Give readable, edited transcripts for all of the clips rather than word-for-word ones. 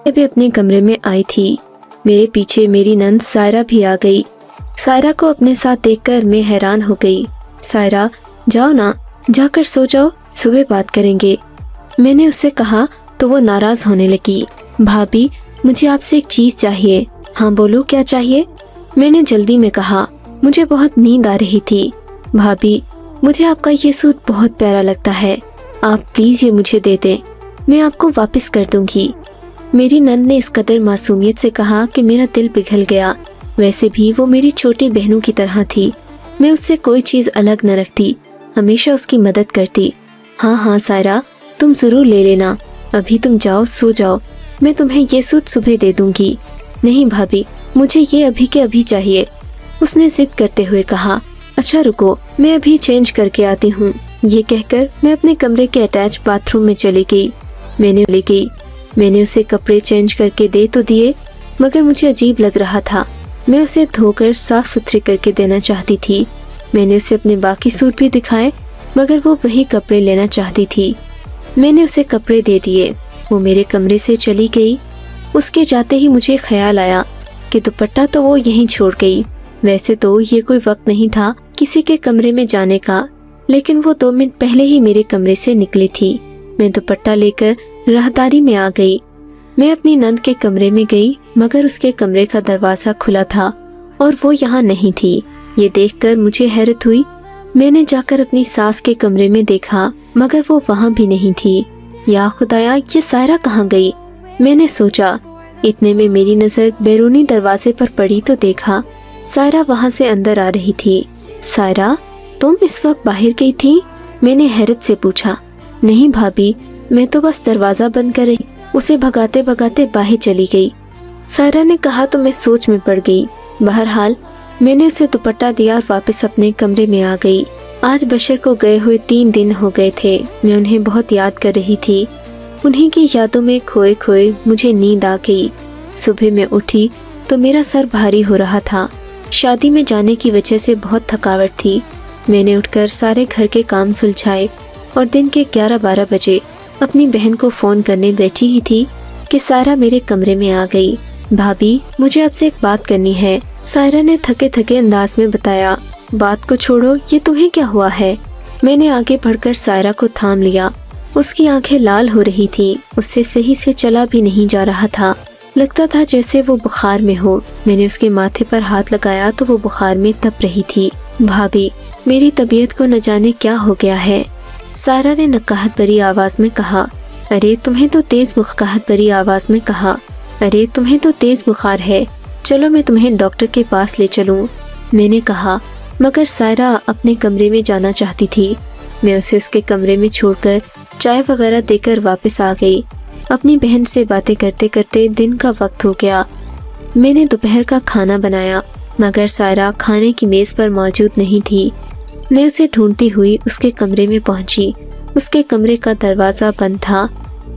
अभी अपने कमरे में आई थी। मेरे पीछे मेरी नंद सायरा भी आ गई। सायरा को अपने साथ देखकर मैं हैरान हो गई। सायरा, जाओ ना, जाकर सो जाओ, सुबह बात करेंगे। मैंने उससे कहा तो वो नाराज होने लगी। भाभी, मुझे आपसे एक चीज चाहिए। हाँ बोलो, क्या चाहिए? मैंने जल्दी में कहा। मुझे बहुत नींद आ रही थी। भाभी, मुझे आपका ये सूट बहुत प्यारा लगता है, आप प्लीज ये मुझे दे दें, मैं आपको वापस कर दूंगी। मेरी नंद ने इस कदर मासूमियत से कहा कि मेरा दिल पिघल गया। वैसे भी वो मेरी छोटी बहनों की तरह थी। मैं उससे कोई चीज अलग न रखती, हमेशा उसकी मदद करती। हाँ हाँ सायरा, तुम जरूर ले लेना। अभी तुम जाओ, सो जाओ, मैं तुम्हें ये सूट सुबह दे दूंगी। नहीं भाभी, मुझे ये अभी के अभी चाहिए, उसने जिद करते हुए कहा। अच्छा रुको, मैं अभी चेंज करके आती हूँ। ये कहकर मैं अपने कमरे के अटैच बाथरूम में चली गई। मैंने उसे कपड़े चेंज करके दे तो दिए, मगर मुझे अजीब लग रहा था। मैं उसे धोकर साफ सुथरे करके देना चाहती थी। मैंने उसे अपने बाकी सूट भी दिखाए, मगर वो वही कपड़े लेना चाहती थी। मैंने उसे कपड़े दे दिए, वो मेरे कमरे से चली गई। उसके जाते ही मुझे ख्याल आया कि दुपट्टा तो वो यहीं छोड़ गई। वैसे तो ये कोई वक्त नहीं था किसी के कमरे में जाने का, लेकिन वो 2 मिनट पहले ही मेरे कमरे से निकली थी। मैं दुपट्टा लेकर राहदारी में आ गई। मैं अपनी नंद के कमरे में गई, मगर उसके कमरे का दरवाजा खुला था और वो यहाँ नहीं थी। ये देखकर मुझे हैरत हुई। मैंने जाकर अपनी सास के कमरे में देखा, मगर वो वहाँ भी नहीं थी। या खुदाया, ये सायरा कहाँ गई? मैंने सोचा। इतने में मेरी नजर बैरूनी दरवाजे पर पड़ी तो देखा सायरा वहाँ से अंदर आ रही थी। सायरा, तुम इस वक्त बाहर गई थी? मैंने हैरत से पूछा। नहीं भाभी, मैं तो बस दरवाजा बंद कर रही, उसे भगाते भगाते बाहर चली गई। सायरा ने कहा तो मैं सोच में पड़ गई। बहरहाल मैंने उसे दुपट्टा दिया और वापस अपने कमरे में आ गई। आज बशर को गए हुए 3 दिन हो गए थे। मैं उन्हें बहुत याद कर रही थी। उन्हीं की यादों में खोए खोए मुझे नींद आ गई। सुबह मैं उठी तो मेरा सर भारी हो रहा था। शादी में जाने की वजह से बहुत थकावट थी। मैंने उठकर सारे घर के काम सुलझाए और दिन के 11-12 बजे अपनी बहन को फोन करने बैठी ही थी कि सायरा मेरे कमरे में आ गई। भाभी, मुझे आपसे एक बात करनी है, सायरा ने थके थके अंदाज में बताया। बात को छोड़ो, ये तुम्हें क्या हुआ है? मैंने आगे बढ़कर सायरा को थाम लिया। उसकी आंखें लाल हो रही थी, उससे सही से चला भी नहीं जा रहा था। लगता था जैसे वो बुखार में हो। मैंने उसके माथे पर हाथ लगाया तो वो बुखार में तप रही थी। भाभी, मेरी तबीयत को न जाने क्या हो गया है, सायरा ने नकाहत भरी आवाज में कहा। अरे तुम्हें तो तेज बुखार है, चलो मैं तुम्हें डॉक्टर के पास ले चलूं। मैंने कहा, मगर सायरा अपने कमरे में जाना चाहती थी। मैं उसे उसके कमरे में छोड़कर चाय वगैरह देकर वापस आ गई। अपनी बहन से बातें करते करते दिन का वक्त हो गया। मैंने दोपहर का खाना बनाया, मगर सायरा खाने की मेज पर मौजूद नहीं थी। मैं उसे ढूंढती हुई उसके कमरे में पहुंची। उसके कमरे का दरवाजा बंद था।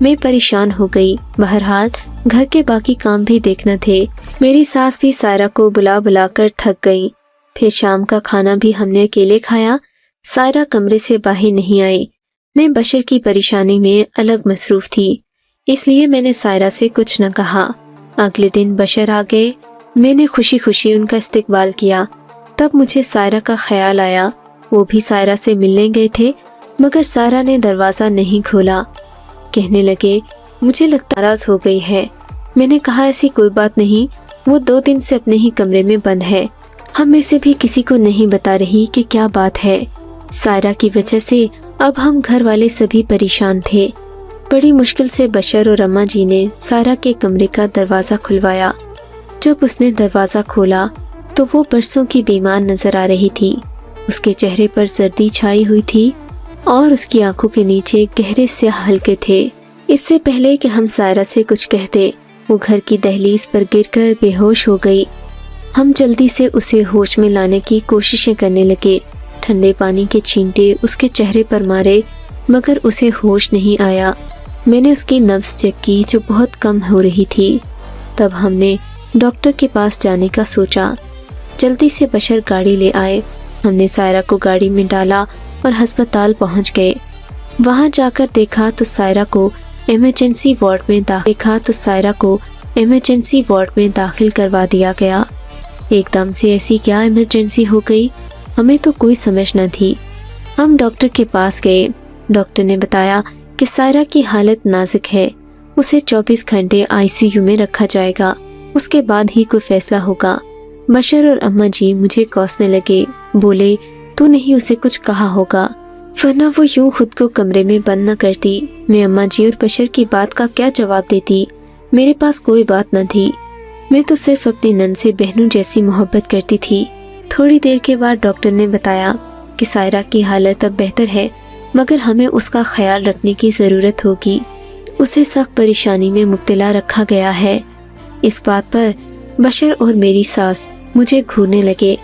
मैं परेशान हो गई। बहरहाल घर के बाकी काम भी देखना थे। मेरी सास भी सायरा को बुला बुला कर थक गई। फिर शाम का खाना भी हमने अकेले खाया। सायरा कमरे से बाहर नहीं आई। मैं बशर की परेशानी में अलग मसरूफ थी, इसलिए मैंने सायरा से कुछ न कहा। अगले दिन बशर आ गए। मैंने खुशी खुशी उनका इस्तकबाल किया। तब मुझे सायरा का ख्याल आया। वो भी सायरा से मिलने गए थे, मगर सायरा ने दरवाज़ा नहीं खोला। कहने लगे, मुझे लगता नाराज हो गई है। मैंने कहा, ऐसी कोई बात नहीं, वो 2 दिन से अपने ही कमरे में बंद है। हम में से भी किसी को नहीं बता रही कि क्या बात है। सायरा की वजह से अब हम घर वाले सभी परेशान थे। बड़ी मुश्किल से बशर और अम्मा जी ने सायरा के कमरे का दरवाज़ा खुलवाया। जब उसने दरवाज़ा खोला तो वो बरसों की बीमार नजर आ रही थी। उसके चेहरे पर सर्दी छाई हुई थी और उसकी आंखों के नीचे गहरे स्याह हल्के थे। इससे पहले कि हम सायरा से कुछ कहते, वो घर की दहलीज पर गिरकर बेहोश हो गई। हम जल्दी से उसे होश में लाने की कोशिशें करने लगे। ठंडे पानी के छींटे उसके चेहरे पर मारे, मगर उसे होश नहीं आया। मैंने उसकी नब्ज चेक की, जो बहुत कम हो रही थी। तब हमने डॉक्टर के पास जाने का सोचा। जल्दी से बशर गाड़ी ले आए। हमने सायरा को गाड़ी में डाला और अस्पताल पहुंच गए। वहां जाकर देखा तो सायरा को ایمرجنسی وارڈ میں داخل دیکھا تو سائرہ کو ایمرجنسی وارڈ میں داخل کروا دیا گیا۔ ایک دم سے ایسی کیا ایمرجنسی ہو گئی، ہمیں تو کوئی سمجھ نہ تھی۔ ہم ڈاکٹر کے پاس گئے۔ ڈاکٹر نے بتایا کہ سائرہ کی حالت نازک ہے، اسے 24 گھنٹے ICU میں رکھا جائے گا، اس کے بعد ہی کوئی فیصلہ ہوگا۔ بشر اور اماں جی مجھے کوسنے لگے، بولے تو نہیں اسے کچھ کہا ہوگا ورنہ وہ یوں خود کو کمرے میں بند نہ کرتی۔ میں اماں جی اور بشر کی بات کا کیا جواب دیتی؟ میرے پاس کوئی بات نہ تھی، میں تو صرف اپنی نند سے بہنوں جیسی محبت کرتی تھی۔ تھوڑی دیر کے بعد ڈاکٹر نے بتایا کہ سائرہ کی حالت اب بہتر ہے، مگر ہمیں اس کا خیال رکھنے کی ضرورت ہوگی، اسے سخت پریشانی میں مبتلا رکھا گیا ہے۔ اس بات پر بشر اور میری ساس مجھے گھورنے لگے،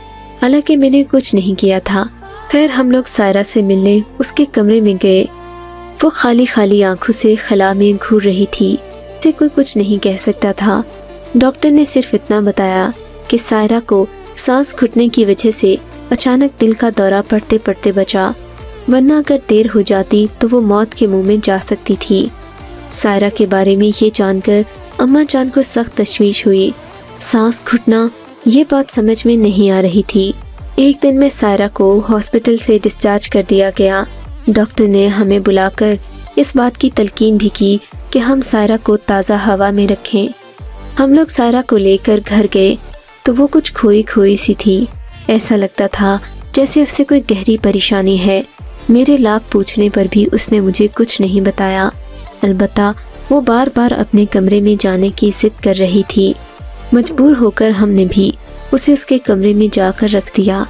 حالانکہ میں نے کچھ نہیں کیا تھا۔ خیر ہم لوگ سائرہ سے ملنے اس کے کمرے میں گئے۔ وہ خالی خالی آنکھوں سے خلا میں گھور رہی تھی، اسے کوئی کچھ نہیں کہہ سکتا تھا۔ ڈاکٹر نے صرف اتنا بتایا کہ سائرہ کو سانس گھٹنے کی وجہ سے اچانک دل کا دورہ پڑتے پڑتے بچا، ورنہ اگر دیر ہو جاتی تو وہ موت کے منہ میں جا سکتی تھی۔ سائرہ کے بارے میں یہ جان کر اماں جان کو سخت تشویش ہوئی۔ سانس گھٹنا، یہ بات سمجھ میں نہیں آ رہی تھی۔ ایک دن میں سائرہ کو ہاسپٹل سے ڈسچارج کر دیا گیا۔ ڈاکٹر نے ہمیں بلا کر اس بات کی تلقین بھی کی کہ ہم سائرہ کو تازہ ہوا میں رکھیں۔ ہم لوگ سائرہ کو لے کر گھر گئے تو وہ کچھ کھوئی کھوئی سی تھی، ایسا لگتا تھا جیسے اس سے کوئی گہری پریشانی ہے۔ میرے لاکھ پوچھنے پر بھی اس نے مجھے کچھ نہیں بتایا، البتہ وہ بار بار اپنے کمرے میں جانے کی ضد کر رہی تھی۔ مجبور ہو کر ہم نے بھی اسے اس کے کمرے میں جا کر رکھ دیا،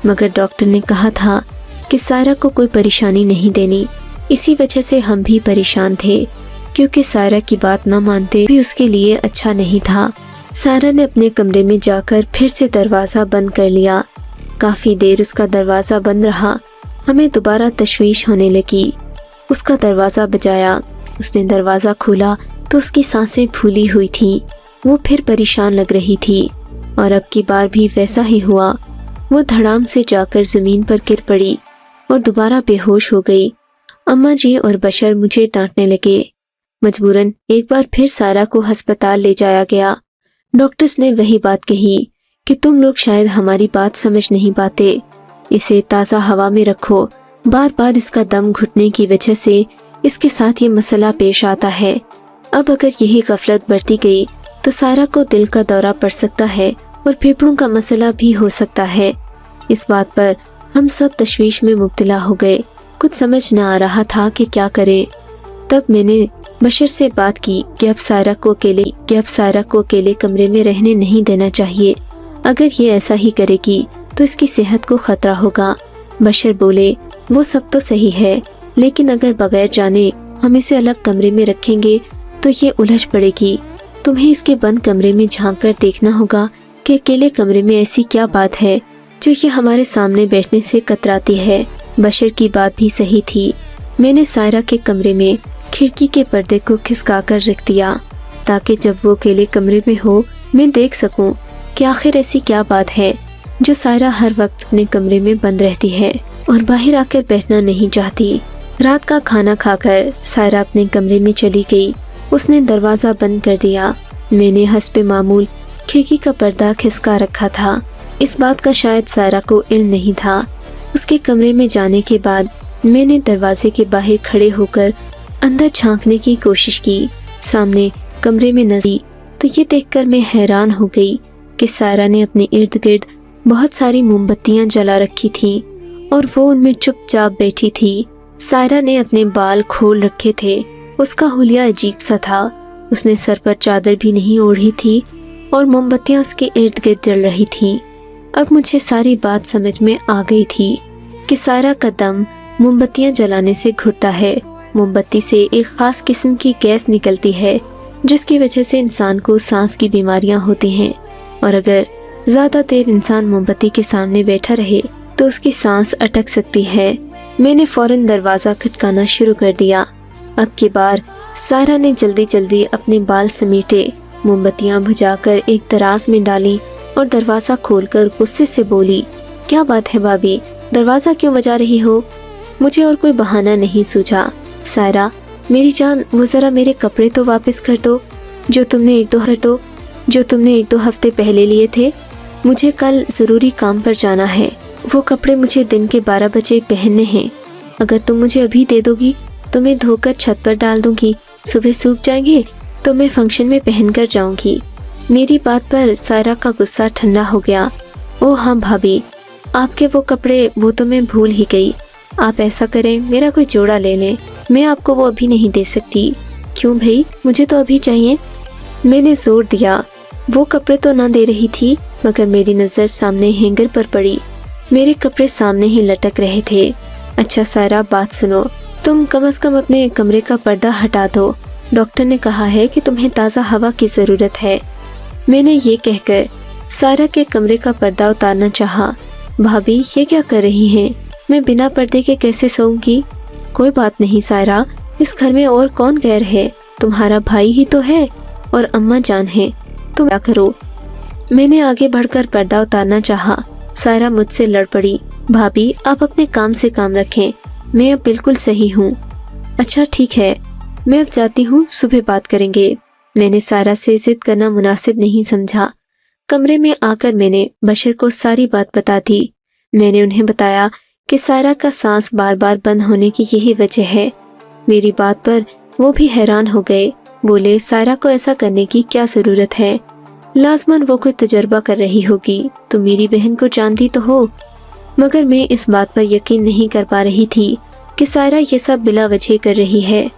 مگر ڈاکٹر نے کہا تھا کہ سائرہ کو کوئی پریشانی نہیں دینی۔ اسی وجہ سے ہم بھی پریشان تھے، کیونکہ سائرہ کی بات نہ مانتے بھی اس کے لیے اچھا نہیں تھا۔ سائرہ نے اپنے کمرے میں جا کر پھر سے دروازہ بند کر لیا۔ کافی دیر اس کا دروازہ بند رہا، ہمیں دوبارہ تشویش ہونے لگی۔ اس کا دروازہ بجایا، اس نے دروازہ کھولا تو اس کی سانسیں پھولی ہوئی تھیں، وہ پھر پریشان لگ رہی تھی، اور اب کی بار بھی ویسا ہی ہوا۔ وہ دھڑام سے جا کر زمین پر گر پڑی اور دوبارہ بے ہوش ہو گئی۔ اماں جی اور بشر مجھے ڈانٹنے لگے۔ مجبوراً ایک بار پھر سائرہ کو ہسپتال لے جایا گیا۔ ڈاکٹرز نے وہی بات کہی کہ تم لوگ شاید ہماری بات سمجھ نہیں پاتے، اسے تازہ ہوا میں رکھو، بار بار اس کا دم گھٹنے کی وجہ سے اس کے ساتھ یہ مسئلہ پیش آتا ہے۔ اب اگر یہی غفلت برتی گئی تو سائرہ کو دل کا دورہ پڑ سکتا ہے اور پھیپھڑوں کا مسئلہ بھی ہو سکتا ہے۔ اس بات پر ہم سب تشویش میں مبتلا ہو گئے، کچھ سمجھ نہ آ رہا تھا کہ کیا کرے۔ تب میں نے بشر سے بات کی کہ اب سائرہ کو اکیلے کمرے میں رہنے نہیں دینا چاہیے، اگر یہ ایسا ہی کرے گی تو اس کی صحت کو خطرہ ہوگا۔ بشر بولے وہ سب تو صحیح ہے، لیکن اگر بغیر جانے ہم اسے الگ کمرے میں رکھیں گے تو یہ الجھ پڑے گی۔ تمہیں اس کے بند کمرے میں جھانک کر دیکھنا ہوگا کہ اکیلے کمرے میں ایسی کیا بات ہے جو یہ ہمارے سامنے بیٹھنے سے کتراتی ہے۔ بشر کی بات بھی صحیح تھی۔ میں نے سائرہ کے کمرے میں کھڑکی کے پردے کو کھسکا کر رکھ دیا تاکہ جب وہ اکیلے کمرے میں ہو میں دیکھ سکوں کہ آخر ایسی کیا بات ہے جو سائرہ ہر وقت اپنے کمرے میں بند رہتی ہے اور باہر آ کر بیٹھنا نہیں چاہتی۔ رات کا کھانا کھا کر سائرہ اپنے کمرے میں چلی گئی، اس نے دروازہ بند کر دیا۔ میں نے حسب معمول کھڑکی کا پردہ کھسکا رکھا تھا، اس بات کا شاید سائرہ کو علم نہیں تھا۔ اس کے کمرے میں جانے کے بعد میں نے دروازے کے باہر کھڑے ہو کر اندر جھانکنے کی کوشش کی۔ سامنے کمرے میں نظر تو یہ دیکھ کر میں حیران ہو گئی کہ سائرہ نے اپنے ارد گرد بہت ساری موم بتیاں جلا رکھی تھیں اور وہ ان میں چپ چاپ بیٹھی تھی۔ سائرہ نے اپنے بال کھول رکھے تھے، اس کا حلیہ عجیب سا تھا، اس نے سر پر چادر بھی نہیں اوڑھی تھی اور موم بتیاں اس کے ارد گرد جل رہی تھیں۔ اب مجھے ساری بات سمجھ میں آ گئی تھی کہ سائرہ کا دم موم بتیاں جلانے سے گھٹتا ہے۔ موم بتی سے ایک خاص قسم کی گیس نکلتی ہے جس کی وجہ سے انسان کو سانس کی بیماریاں ہوتی ہیں، اور اگر زیادہ دیر انسان موم بتی کے سامنے بیٹھا رہے تو اس کی سانس اٹک سکتی ہے۔ میں نے فوراً دروازہ کھٹکانا شروع کر دیا۔ اب کی بار سائرہ نے جلدی جلدی اپنے بال سمیٹے، موم بتیاں بجھا کر ایک دراز میں ڈالی اور دروازہ کھول کر غصے سے بولی، کیا بات ہے بھابھی، دروازہ کیوں بجا رہی ہو؟ مجھے اور کوئی بہانہ نہیں سوجھا۔ سائرہ मेरी जान, वो ज़रा मेरे कपड़े तो वापस कर दो जो तुमने एक दो हफ्ते पहले लिए थे। मुझे कल ज़रूरी काम पर जाना है। वो कपड़े मुझे दिन के 12 बजे पहनने हैं। अगर तुम मुझे अभी दे दोगी तो मैं धोकर छत पर डाल दूंगी। सुबह सूख जाएंगे तो मैं फंक्शन में पहन कर जाऊंगी। मेरी बात पर सायरा का गुस्सा ठंडा हो गया। ओह हाँ भाभी, आपके वो कपड़े वो तो मैं भूल ही गई। आप ऐसा करें, मेरा कोई जोड़ा ले लें। मैं आपको वो अभी नहीं दे सकती। क्यों भाई, मुझे तो अभी चाहिए। मैंने जोर दिया। वो कपड़े तो ना दे रही थी, मगर मेरी नज़र सामने हैंगर पर पड़ी। मेरे कपड़े सामने ही लटक रहे थे। अच्छा सायरा, बात सुनो, तुम कम से कम अपने कमरे का पर्दा हटा दो। डॉक्टर ने कहा है कि तुम्हें ताज़ा हवा की ज़रूरत है। मैंने ये कहकर सायरा के कमरे का पर्दा उतारना चाहा। भाभी, ये क्या कर रही हैं? मैं बिना पर्दे के कैसे सोऊंगी? कोई बात नहीं सायरा, इस घर में और कौन गैर है? तुम्हारा भाई ही तो है और अम्मा जान है। तुम क्या करो? मैंने आगे बढ़कर पर्दा उतारना चाहा। सायरा मुझसे लड़ पड़ी। भाभी, आप अपने काम से काम रखें, मैं अब बिल्कुल सही हूँ। अच्छा ठीक है, मैं अब जाती हूँ, सुबह बात करेंगे। मैंने सायरा से जिद करना मुनासिब नहीं समझा। कमरे में आकर मैंने बशर को सारी बात बता दी। मैंने उन्हें बताया कि सायरा का सांस बार बार बंद होने की यही वजह है। मेरी बात पर वो भी हैरान हो गए। बोले, सायरा को ऐसा करने की क्या ज़रूरत है? लाजमन वो कोई तजर्बा कर रही होगी। तुम मेरी बहन को जानती तो हो। मगर मैं इस बात पर यकीन नहीं कर पा रही थी कि सायरा ये सब बिला वजह कर रही है।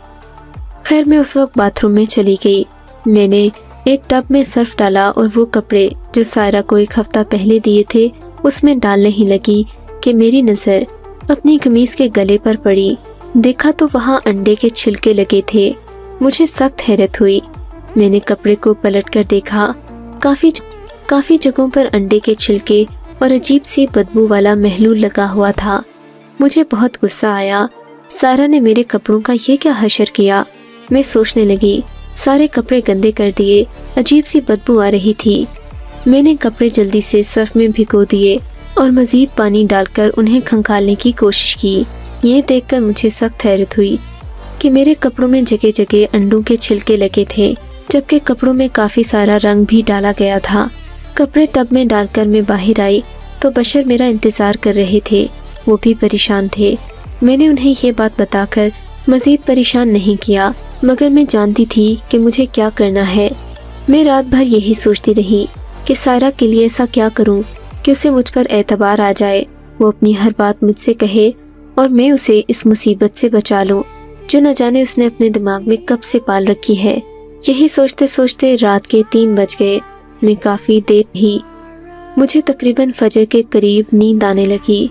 खैर, मैं उस वक्त बाथरूम में चली गई। मैंने एक टब में सर्फ डाला और वो कपड़े जो सायरा को एक हफ्ता पहले दिए थे उसमें डालने ही लगी कि मेरी नज़र अपनी कमीज के गले पर पड़ी। देखा तो वहाँ अंडे के छिलके लगे थे। मुझे सख्त हैरत हुई। मैंने कपड़े को पलट कर देखा। काफी जगहों पर अंडे के छिलके और अजीब सी बदबू वाला महलूल लगा हुआ था। मुझे बहुत गुस्सा आया। सायरा ने मेरे कपड़ों का ये क्या हशर किया? मैं सोचने लगी। सारे कपड़े गंदे कर दिए, अजीब सी बदबू आ रही थी। मैंने कपड़े जल्दी से सर्फ में भिगो दिए और मजीद पानी डालकर उन्हें खंगालने की कोशिश की। ये देखकर मुझे सख्त हैरत हुई कि मेरे कपड़ों में जगह जगह अंडों के छिलके लगे थे, जबकि कपड़ों में काफी सारा रंग भी डाला गया था। कपड़े टब में डालकर मैं बाहर आई तो बशर मेरा इंतजार कर रहे थे। वो भी परेशान थे। मैंने उन्हें ये बात बताकर मजीद परेशान नहीं किया, मगर मैं जानती थी कि मुझे क्या करना है। मैं रात भर यही सोचती रही कि सायरा के लिए ऐसा क्या करूं कि उसे मुझ पर एतबार आ जाए, वो अपनी हर बात मुझसे कहे और मैं उसे इस मुसीबत से बचा लूं जो न जाने उसने अपने दिमाग में कब से पाल रखी है। यही सोचते सोचते रात के 3 बज गए। मैं काफ़ी देर ही, मुझे तकरीबन फजर के करीब नींद आने लगी।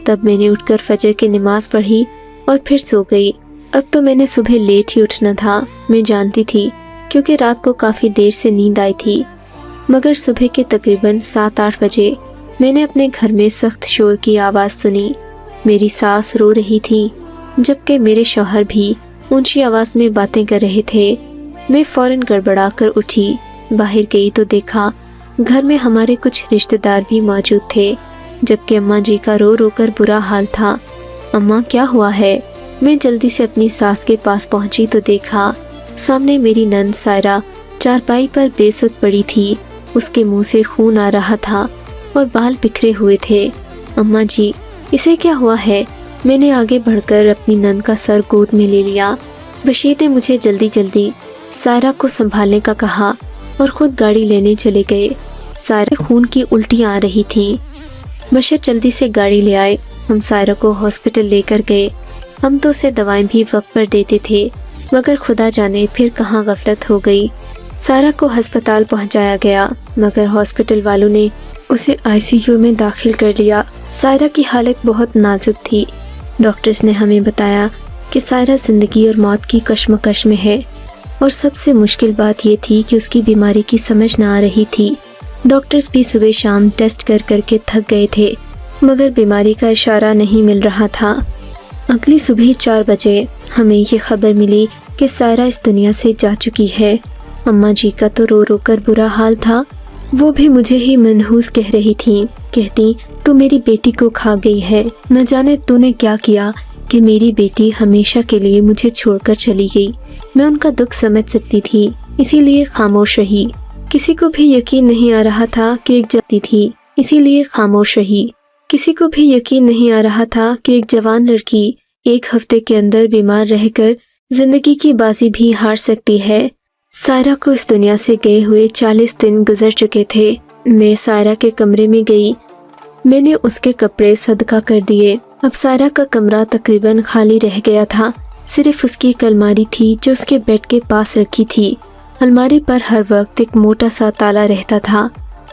तब मैंने उठकर फजर की नमाज पढ़ी और फिर सो गई। अब तो मैंने सुबह लेट ही उठना था, मैं जानती थी, क्योंकि रात को काफ़ी देर से नींद आई थी। मगर सुबह के तकरीबन 7-8 बजे मैंने अपने घर में सख्त शोर की आवाज़ सुनी। मेरी सास रो रही थी, जबकि मेरे शौहर भी ऊंची आवाज़ में बातें कर रहे थे। मैं फ़ौरन गड़बड़ा कर उठी, बाहर गई तो देखा घर में हमारे कुछ रिश्तेदार भी मौजूद थे, जबकि अम्मा जी का रो रो कर बुरा हाल था। अम्मा, क्या हुआ है? मैं जल्दी से अपनी सास के पास पहुंची तो देखा सामने मेरी नंद सायरा चारपाई पर बेसुध पड़ी थी। उसके मुंह से खून आ रहा था और बाल बिखरे हुए थे। अम्मा जी, इसे क्या हुआ है? मैंने आगे बढ़कर अपनी नंद का सर गोद में ले लिया। बशीर ने मुझे जल्दी जल्दी सायरा को संभालने का कहा और खुद गाड़ी लेने चले गए। सायरा खून की उल्टियाँ आ रही थीं। बशीर जल्दी से गाड़ी ले आए। हम सायरा को हॉस्पिटल लेकर गए। हम तो उसे दवाएं भी वक्त पर देते थे, मगर खुदा जाने फिर कहाँ गफलत हो गई। सायरा को अस्पताल पहुंचाया गया, मगर हॉस्पिटल वालों ने उसे आईसीयू में दाखिल कर लिया। सायरा की हालत बहुत नाजुक थी। डॉक्टर्स ने हमें बताया कि सायरा ज़िंदगी और मौत की कश्मकश में है, और सबसे मुश्किल बात ये थी कि उसकी बीमारी की समझ न आ रही थी। डॉक्टर्स भी सुबह शाम टेस्ट कर करके थक गए थे, मगर बीमारी का इशारा नहीं मिल रहा था। अगली सुबह 4 बजे हमें ये खबर मिली कि सायरा इस दुनिया से जा चुकी है। अम्मा जी का तो रो रो कर बुरा हाल था। वो भी मुझे ही मनहूस कह रही थीं। कहती, तू मेरी बेटी को खा गई है, न जाने तूने क्या किया کہ میری بیٹی ہمیشہ کے لیے مجھے چھوڑ کر چلی گئی۔ میں ان کا دکھ سمجھ سکتی تھی، اسی لیے خاموش رہی۔ کسی کو بھی یقین نہیں آ رہا تھا کہ ایک جاتی تھی، اسی لیے خاموش رہی۔ کسی کو بھی یقین نہیں آ رہا تھا کہ ایک جوان لڑکی ایک ہفتے کے اندر بیمار رہ کر زندگی کی بازی بھی ہار سکتی ہے۔ سائرہ کو اس دنیا سے گئے ہوئے 40 دن گزر چکے تھے۔ میں سائرہ کے کمرے میں گئی، میں نے اس کے کپڑے صدقہ کر دیے۔ اب سائرہ کا کمرہ تقریباً خالی رہ گیا تھا، صرف اس کی ایک الماری تھی جو اس کے بیڈ کے پاس رکھی تھی۔ الماری پر ہر وقت ایک موٹا سا تالا رہتا تھا۔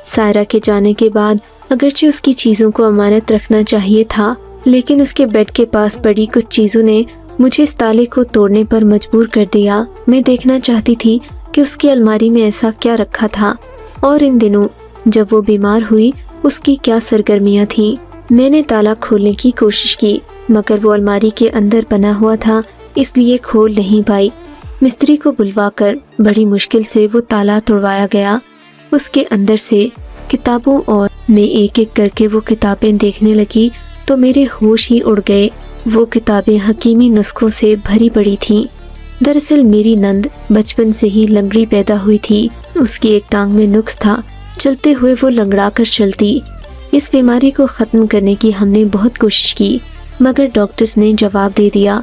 سائرہ کے جانے کے بعد اگرچہ اس کی چیزوں کو امانت رکھنا چاہیے تھا، لیکن اس کے بیڈ کے پاس پڑی کچھ چیزوں نے مجھے اس تالے کو توڑنے پر مجبور کر دیا۔ میں دیکھنا چاہتی تھی کہ اس کی الماری میں ایسا کیا رکھا تھا، اور ان دنوں جب وہ بیمار ہوئی اس کی کیا سرگرمیاں تھیں۔ میں نے تالا کھولنے کی کوشش کی، مگر وہ الماری کے اندر بنا ہوا تھا، اس لیے کھول نہیں پائی۔ مستری کو بلوا کر بڑی مشکل سے وہ تالا توڑوایا گیا۔ اس کے اندر سے کتابوں، اور میں ایک ایک کر کے وہ کتابیں دیکھنے لگی تو میرے ہوش ہی اڑ گئے۔ وہ کتابیں حکیمی نسخوں سے بھری پڑی تھیں۔ دراصل میری نند بچپن سے ہی لنگڑی پیدا ہوئی تھی، اس کی ایک ٹانگ میں نقص تھا، چلتے ہوئے وہ لنگڑا کر چلتی۔ اس بیماری کو ختم کرنے کی ہم نے بہت کوشش کی، مگر ڈاکٹرز نے جواب دے دیا۔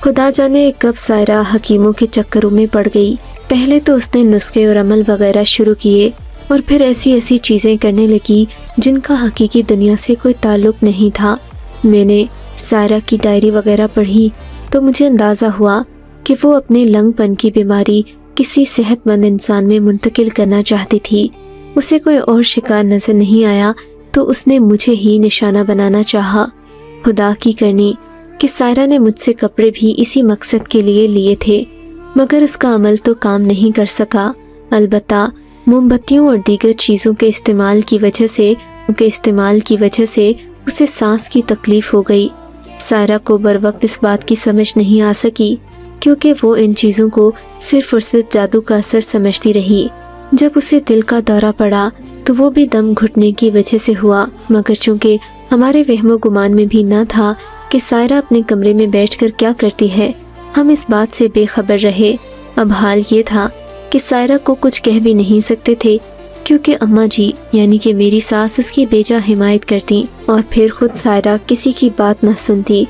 خدا جانے کب سائرہ حکیموں کے چکروں میں پڑ گئی۔ پہلے تو اس نے نسخے اور عمل وغیرہ شروع کیے، اور پھر ایسی چیزیں کرنے لگی جن کا حقیقی دنیا سے کوئی تعلق نہیں تھا۔ میں نے سائرہ کی ڈائری وغیرہ پڑھی تو مجھے اندازہ ہوا کہ وہ اپنے لنگ پن کی بیماری کسی صحت مند انسان میں منتقل کرنا چاہتی تھی۔ اسے کوئی اور شکار نظر نہیں آیا تو اس نے مجھے ہی نشانہ بنانا چاہا۔ خدا کی کرنی کہ سائرہ نے مجھ سے کپڑے بھی اسی مقصد کے لیے لیے تھے، مگر اس کا عمل تو کام نہیں کر سکا۔ البتہ موم بتیوں اور دیگر چیزوں کے استعمال کی وجہ سے اسے سانس کی تکلیف ہو گئی۔ سائرہ کو بر وقت اس بات کی سمجھ نہیں آ سکی، کیونکہ وہ ان چیزوں کو صرف اور صرف جادو کا اثر سمجھتی رہی۔ جب اسے دل کا دورہ پڑا تو وہ بھی دم گھٹنے کی وجہ سے ہوا، مگر چونکہ ہمارے وہم و گمان میں بھی نہ تھا کہ سائرہ اپنے کمرے میں بیٹھ کر کیا کرتی ہے، ہم اس بات سے بے خبر رہے۔ اب حال یہ تھا کہ سائرہ کو کچھ کہہ بھی نہیں سکتے تھے، کیونکہ اماں جی یعنی کہ میری ساس اس کی بیجا حمایت کرتی، اور پھر خود سائرہ کسی کی بات نہ سنتی۔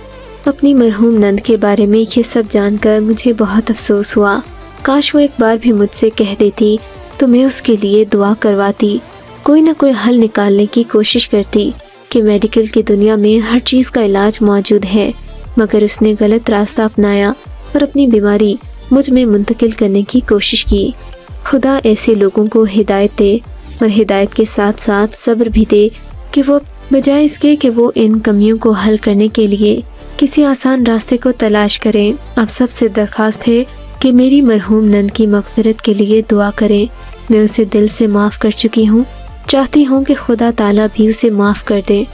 اپنی مرحوم نند کے بارے میں یہ سب جان کر مجھے بہت افسوس ہوا۔ کاش وہ ایک بار بھی مجھ سے کہہ دیتی تو میں اس کے لیے دعا کرواتی، کوئی نہ کوئی حل نکالنے کی کوشش کرتی کہ میڈیکل کی دنیا میں ہر چیز کا علاج موجود ہے، مگر اس نے غلط راستہ اپنایا اور اپنی بیماری مجھ میں منتقل کرنے کی کوشش کی۔ خدا ایسے لوگوں کو ہدایت دے، اور ہدایت کے ساتھ ساتھ صبر بھی دے کہ وہ بجائے اس کے کہ وہ ان کمیوں کو حل کرنے کے لیے کسی آسان راستے کو تلاش کریں۔ اب سب سے درخواست ہے کہ میری مرحوم نند کی مغفرت کے لیے دعا کریں۔ میں اسے دل سے معاف کر چکی ہوں، چاہتی ہوں کہ خدا تعالیٰ بھی اسے معاف کر دے۔